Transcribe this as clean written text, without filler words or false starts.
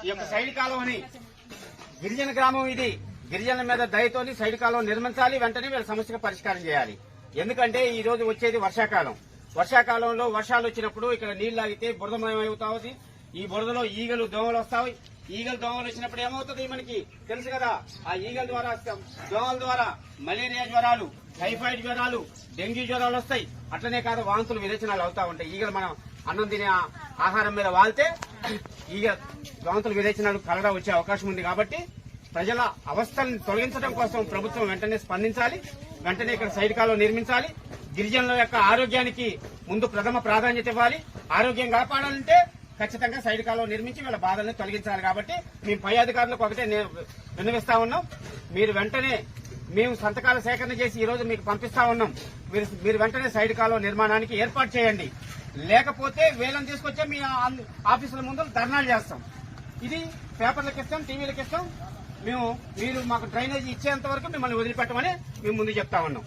ఈ యొక్క సైడ్ కాలువని గిరిజన గ్రామం ఇది. గిరిజనుల మీద దయతోని సైడ్ కాలువ నిర్మించాలి, వెంటనే వీళ్ళ సమస్యకు పరిష్కారం చేయాలి. ఎందుకంటే ఈ రోజు వచ్చేది వర్షాకాలం. వర్షాకాలంలో వర్షాలు వచ్చినప్పుడు ఇక్కడ నీళ్లు ఆగితే బురదమయం అవుతాయి. ఈ బురదలో ఈగలు దోమలు వస్తాయి. ఈగలు దోమలు వచ్చినప్పుడు ఏమవుతుంది మనకి తెలుసు కదా. ఆ ఈగల ద్వారా దోమల ద్వారా మలేరియా జ్వరాలు, టైఫాయిడ్ జ్వరాలు, డెంగ్యూ జ్వరాలు వస్తాయి. అట్లనే కాదు వాంతులు విరేచనాలు అవుతా ఉంటాయి. ఈగలు మనం అన్నం తినే ఆహారం మీద వాళ్తే ఈగ వాంతులు విరేచనాలు కలరా వచ్చే అవకాశం ఉంది. కాబట్టి ప్రజల అవస్థలను తొలగించడం కోసం ప్రభుత్వం వెంటనే స్పందించాలి. వెంటనే ఇక్కడ సైడ్ కాలువ నిర్మించాలి. గిరిజనుల యొక్క ఆరోగ్యానికి ముందు ప్రథమ ప్రాధాన్యత ఇవ్వాలి. ఆరోగ్యం కాపాడాలంటే ఖచ్చితంగా సైడ్ కాలువ నిర్మించి వీళ్ళ బాధల్ని తొలగించాలి. కాబట్టి మేము పై అధికారులకు ఒకటే విన్నవిస్తా ఉన్నాం. మీరు వెంటనే మేము సంతకాల సేకరణ చేసి ఈ రోజు మీకు పంపిస్తా ఉన్నాం. మీరు వెంటనే సైడ్ కాలువ నిర్మాణానికి ఏర్పాటు చేయండి. లేకపోతే వేలను తీసుకొచ్చే మీ ఆఫీసుల ముందు ధర్నాలు చేస్తాం. ఇది పేపర్లకు ఇస్తాం, టీవీలకు ఇస్తాం. మీరు మాకు డ్రైనేజీ ఇచ్చేంత వరకు మిమ్మల్ని వదిలిపెట్టమని మేము ముందు చెప్తా ఉన్నాం.